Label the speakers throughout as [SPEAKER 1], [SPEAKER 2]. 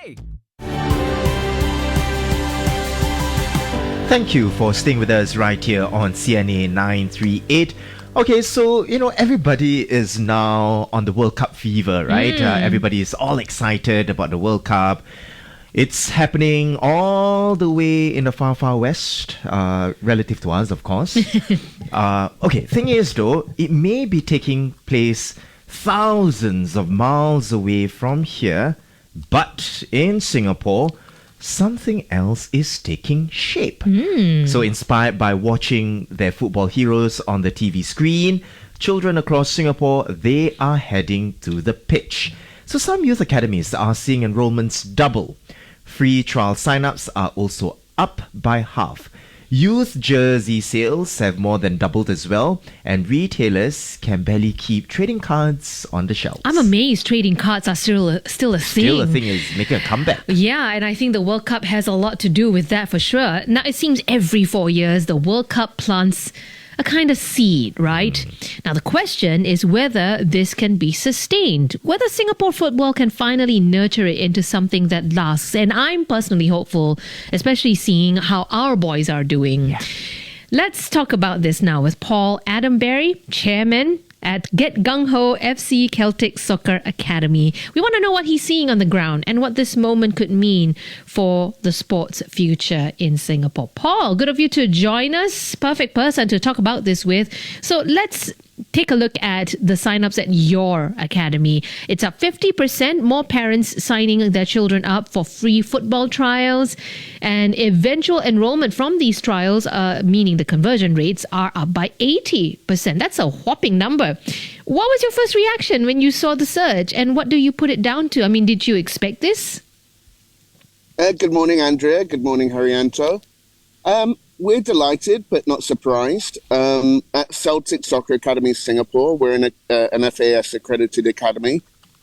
[SPEAKER 1] today.
[SPEAKER 2] Thank you for staying with us right here on CNA938. Okay, so, everybody is now on the World Cup fever, right? Everybody is all excited about the World Cup. It's happening all the way in the far, far west, relative to us, of course. Thing is, though, it may be taking place thousands of miles away from here, but in Singapore, something else is taking shape. So inspired by watching their football heroes on the TV screen, children across Singapore, they are heading to the pitch. So some youth academies are seeing enrollments double. Free trial signups are also up by half. Youth jersey sales have more than doubled as well, and retailers can barely keep trading cards on the shelves.
[SPEAKER 3] I'm amazed trading cards are still a thing.
[SPEAKER 2] Still a thing, is making a comeback.
[SPEAKER 3] Yeah, and I think the World Cup has a lot to do with that for sure. Now, it seems every 4 years, the World Cup plants a kind of seed, right? Now, the question is whether this can be sustained, whether Singapore football can finally nurture it into something that lasts. And I'm personally hopeful, especially seeing how our boys are doing.
[SPEAKER 2] Yeah.
[SPEAKER 3] Let's talk about this now with Paul Adamberry, chairman at GungHo FC Celtic Soccer Academy. We want to know what he's seeing on the ground and what this moment could mean for the sport's future in Singapore. Paul, good of you to join us. Perfect person to talk about this with. So let's take a look at the signups at your academy. It's up 50%, more parents signing their children up for free football trials, and eventual enrollment from these trials, meaning the conversion rates, are up by 80%. That's a whopping number. What was your first reaction when you saw the surge, and what do you put it down to? I mean, did you expect this?
[SPEAKER 4] Good morning, Andrea. Good morning, Haryanto. We're delighted, but not surprised. At Celtic Soccer Academy Singapore, we're in an FAS-accredited academy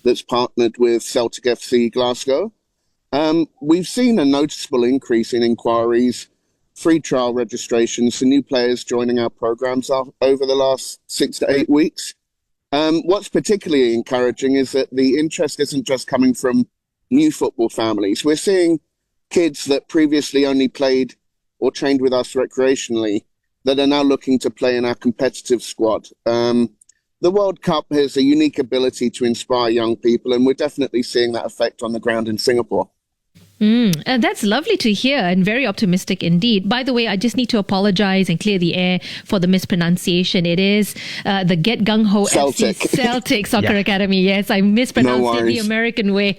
[SPEAKER 4] that's partnered with Celtic FC Glasgow. We've seen a noticeable increase in inquiries, free trial registrations, and new players joining our programs over the last 6 to 8 weeks. What's particularly encouraging is that the interest isn't just coming from new football families. We're seeing kids that previously only played or trained with us recreationally that are now looking to play in our competitive squad. The World Cup has a unique ability to inspire young people, and we're definitely seeing that effect on the ground in Singapore.
[SPEAKER 3] And that's lovely to hear and very optimistic indeed. By the way, I just need to apologize and clear the air for the mispronunciation. It is the GungHo FC Celtic Soccer Academy. Yes, I mispronounced it the American way.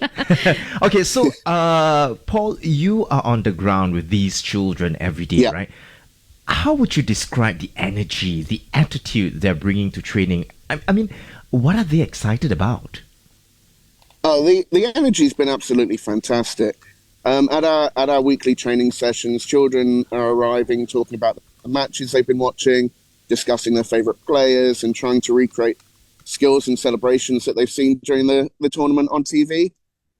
[SPEAKER 2] Okay, so Paul, you are on the ground with these children every day, right? How would you describe the energy, the attitude they're bringing to training? I mean, what are they excited about?
[SPEAKER 4] Oh, the energy's been absolutely fantastic. At our weekly training sessions, children are arriving, talking about the matches they've been watching, discussing their favourite players, and trying to recreate skills and celebrations that they've seen during the tournament on TV.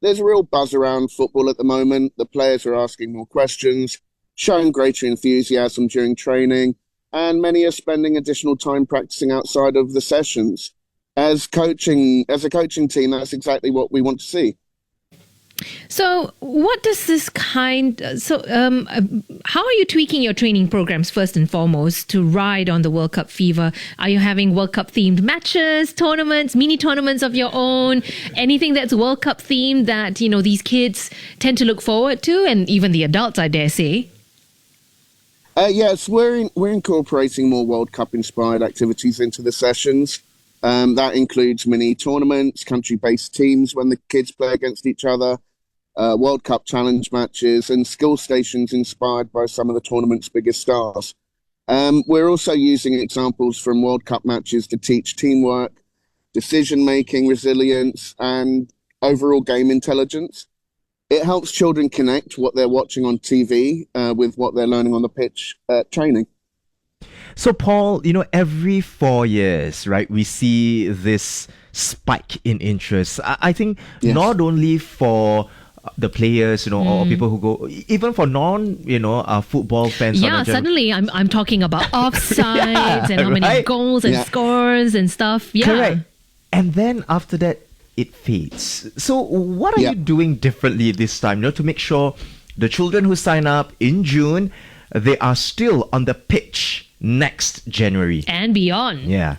[SPEAKER 4] There's a real buzz around football at the moment. The players are asking more questions, showing greater enthusiasm during training, and many are spending additional time practicing outside of the sessions. As a coaching team, that's exactly what we want to see.
[SPEAKER 3] So what does this how are you tweaking your training programs first and foremost to ride on the World Cup fever? Are you having World Cup themed matches, tournaments, mini tournaments of your own? Anything that's World Cup themed that, these kids tend to look forward to, and even the adults, I dare say?
[SPEAKER 4] Yes, we're incorporating more World Cup inspired activities into the sessions. That includes mini tournaments, country-based teams when the kids play against each other, World Cup challenge matches, and skill stations inspired by some of the tournament's biggest stars. We're also using examples from World Cup matches to teach teamwork, decision-making, resilience, and overall game intelligence. It helps children connect what they're watching on TV with what they're learning on the pitch training.
[SPEAKER 2] So, Paul, every 4 years, right, we see this spike in interest. I think not only for the players, or people who go, even for football fans.
[SPEAKER 3] Yeah, suddenly I'm talking about offsides and how many goals and scores and stuff. Yeah.
[SPEAKER 2] Correct. And then after that, it fades. So what are you doing differently this time, to make sure the children who sign up in June, they are still on the pitch next January
[SPEAKER 3] and beyond?
[SPEAKER 4] Yeah.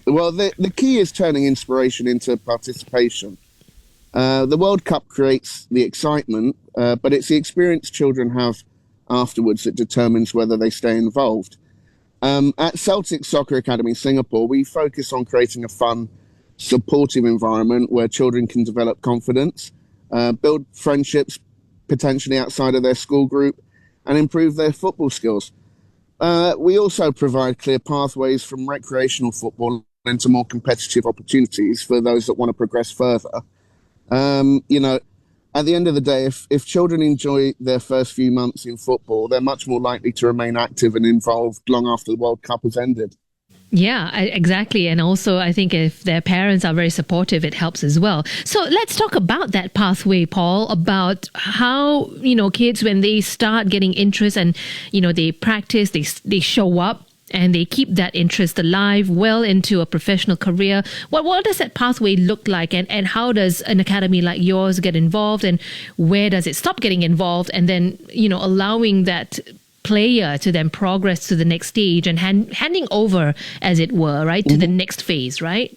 [SPEAKER 4] Well, the key is turning inspiration into participation. The World Cup creates the excitement, but it's the experience children have afterwards that determines whether they stay involved. At Celtic Soccer Academy Singapore, we focus on creating a fun, supportive environment where children can develop confidence, build friendships potentially outside of their school group, and improve their football skills. We also provide clear pathways from recreational football into more competitive opportunities for those that want to progress further. At the end of the day, if children enjoy their first few months in football, they're much more likely to remain active and involved long after the World Cup has ended.
[SPEAKER 3] Yeah, exactly. And also, I think if their parents are very supportive, it helps as well. So let's talk about that pathway, Paul, about how, kids, when they start getting interest and, they practice, they show up and they keep that interest alive well into a professional career. What does that pathway look like? And how does an academy like yours get involved? And where does it stop getting involved? And then, allowing that player to then progress to the next stage and handing over, as it were, right, to the next phase, right?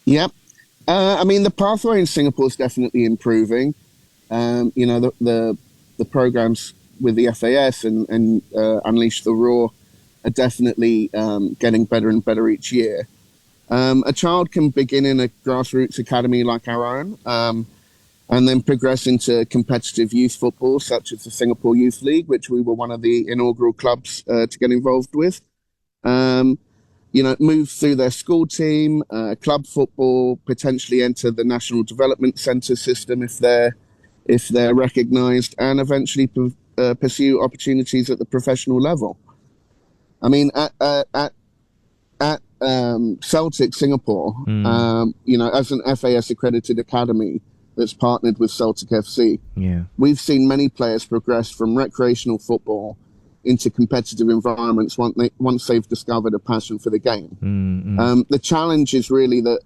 [SPEAKER 4] Yep. The pathway in Singapore is definitely improving. The programs with the FAS and Unleash the Raw are definitely getting better and better each year. A child can begin in a grassroots academy like our own, and then progress into competitive youth football, such as the Singapore Youth League, which we were one of the inaugural clubs to get involved with. Move through their school team, club football, potentially enter the National Development Centre system if they're recognised, and eventually pursue opportunities at the professional level. At Celtic Singapore, as an FAS-accredited academy that's partnered with Celtic FC, we've seen many players progress from recreational football into competitive environments once they've discovered a passion for the game. The challenge is really that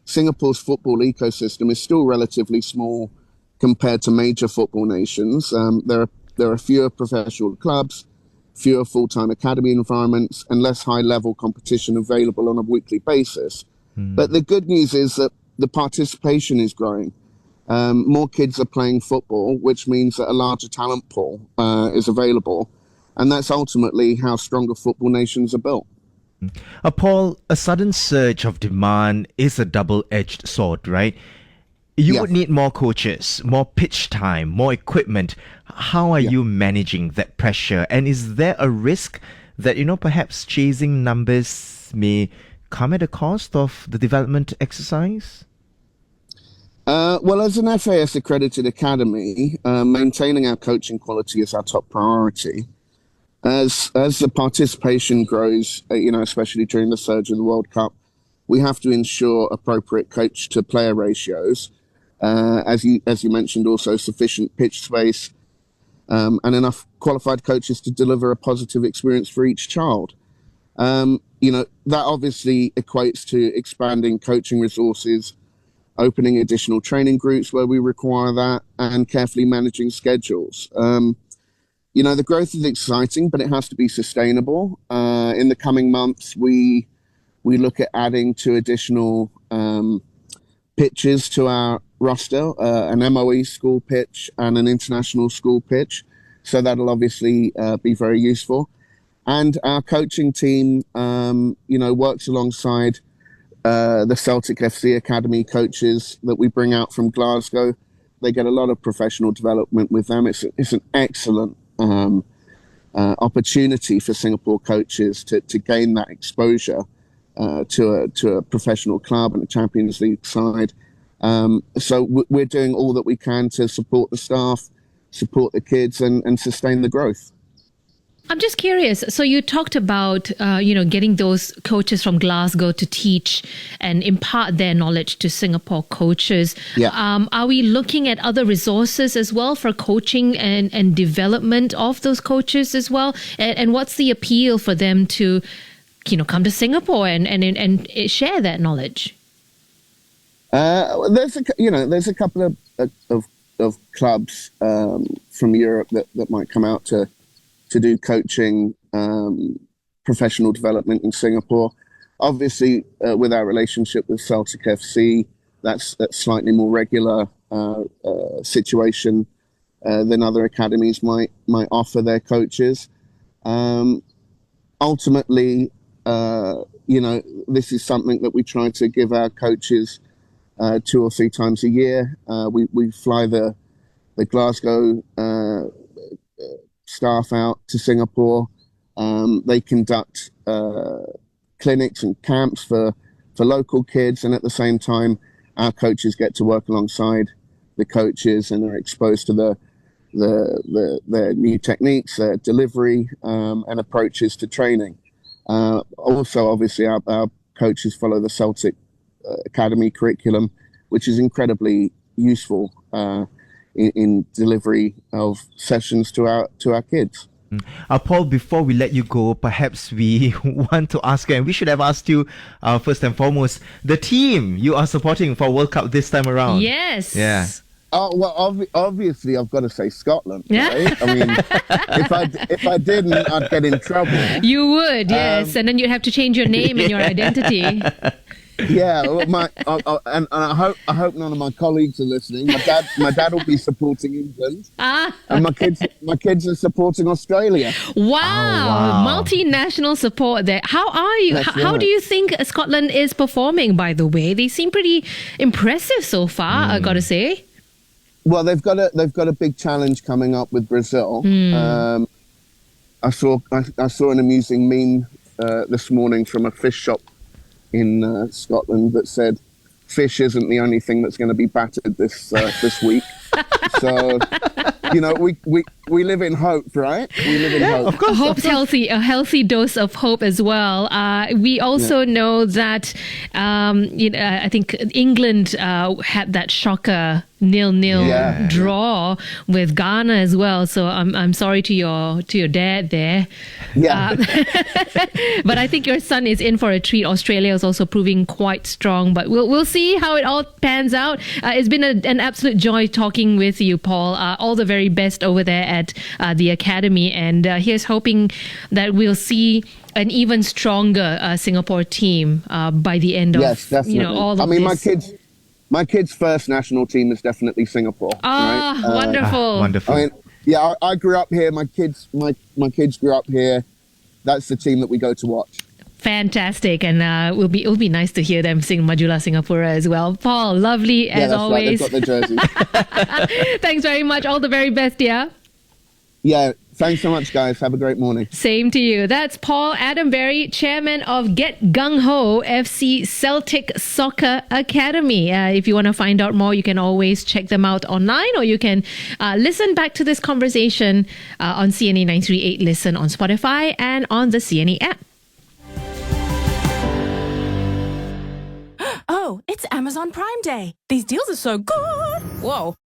[SPEAKER 4] Singapore's football ecosystem is still relatively small compared to major football nations. There are fewer professional clubs, fewer full-time academy environments, and less high-level competition available on a weekly basis. But the good news is that the participation is growing. More kids are playing football, which means that a larger talent pool is available. And that's ultimately how stronger football nations are built.
[SPEAKER 2] Paul, a sudden surge of demand is a double-edged sword, right? You would need more coaches, more pitch time, more equipment. How are you managing that pressure? And is there a risk that, perhaps chasing numbers may come at the cost of the development exercise?
[SPEAKER 4] Well, as an FAS-accredited academy, maintaining our coaching quality is our top priority. As the participation grows, especially during the surge of the World Cup, we have to ensure appropriate coach-to-player ratios. As you mentioned, also sufficient pitch space and enough qualified coaches to deliver a positive experience for each child. That obviously equates to expanding coaching resources, opening additional training groups where we require that, and carefully managing schedules. The growth is exciting, but it has to be sustainable. In the coming months, we look at adding 2 additional pitches to our roster, an MOE school pitch and an international school pitch. So that'll obviously be very useful. And our coaching team, works alongside the Celtic FC Academy coaches that we bring out from Glasgow. They get a lot of professional development with them. It's an excellent opportunity for Singapore coaches to gain that exposure to a professional club and a Champions League side. So we're doing all that we can to support the staff, support the kids, and sustain the growth.
[SPEAKER 3] I'm just curious. So you talked about, getting those coaches from Glasgow to teach and impart their knowledge to Singapore coaches.
[SPEAKER 4] Yeah.
[SPEAKER 3] Are we looking at other resources as well for coaching and development of those coaches as well? And what's the appeal for them to, come to Singapore and share that knowledge?
[SPEAKER 4] There's a couple of clubs from Europe that might come out to do coaching, professional development in Singapore. Obviously, with our relationship with Celtic FC, that's slightly more regular situation than other academies might offer their coaches. Ultimately, this is something that we try to give our coaches 2 or 3 times a year. We fly the Glasgow staff out to Singapore. They conduct clinics and camps for local kids, and at the same time, our coaches get to work alongside the coaches and are exposed to the new techniques, their delivery, and approaches to training. Also, obviously, our coaches follow the Celtic Academy curriculum, which is incredibly useful in delivery of sessions to our kids.
[SPEAKER 2] Paul, before we let you go, perhaps we want to ask you, and we should have asked you first and foremost, the team you are supporting for World Cup this time around.
[SPEAKER 3] Yes.
[SPEAKER 2] Yeah.
[SPEAKER 4] Oh, well, obviously, I've got to say Scotland, right? I mean, if I didn't, I'd get in trouble.
[SPEAKER 3] You would, yes. And then you'd have to change your name and your identity.
[SPEAKER 4] Yeah, well, and I hope none of my colleagues are listening. My dad will be supporting England, and my kids are supporting Australia.
[SPEAKER 3] Wow. Multinational support there. How are you? How do you think Scotland is performing? By the way, they seem pretty impressive so far. I got to say.
[SPEAKER 4] Well, they've got a big challenge coming up with Brazil. I saw an amusing meme this morning from a fish shop in Scotland that said, "Fish isn't the only thing that's going to be battered this week." So, we live in hope, right? We live in hope.
[SPEAKER 2] Of course,
[SPEAKER 3] Hope's healthy, a healthy dose of hope as well. We also know that, I think England had that shocker 0-0 draw with Ghana as well. So I'm sorry to your dad there.
[SPEAKER 4] Yeah.
[SPEAKER 3] But I think your son is in for a treat. Australia is also proving quite strong, but we'll see how it all pans out. It's been an absolute joy talking with you, Paul. All the very best over there at the academy, and here's hoping that we'll see an even stronger Singapore team by the end of all of this.
[SPEAKER 4] My kids' first national team is definitely Singapore.
[SPEAKER 3] Right? Wonderful.
[SPEAKER 2] Wonderful.
[SPEAKER 4] I mean, I grew up here. My kids grew up here. That's the team that we go to watch.
[SPEAKER 3] Fantastic, and it'll be nice to hear them sing Majulah Singapura as well. Paul, lovely as always.
[SPEAKER 4] Right. They've got the jerseys.
[SPEAKER 3] Thanks very much. All the very best, yeah?
[SPEAKER 4] Yeah, thanks so much, guys. Have a great morning.
[SPEAKER 3] Same to you. That's Paul Adamberry, chairman of Get GungHo FC Celtic Soccer Academy. If you want to find out more, you can always check them out online, or you can listen back to this conversation on CNA938 Listen on Spotify and on the CNA app.
[SPEAKER 1] Oh, it's Amazon Prime Day. These deals are so good. Whoa.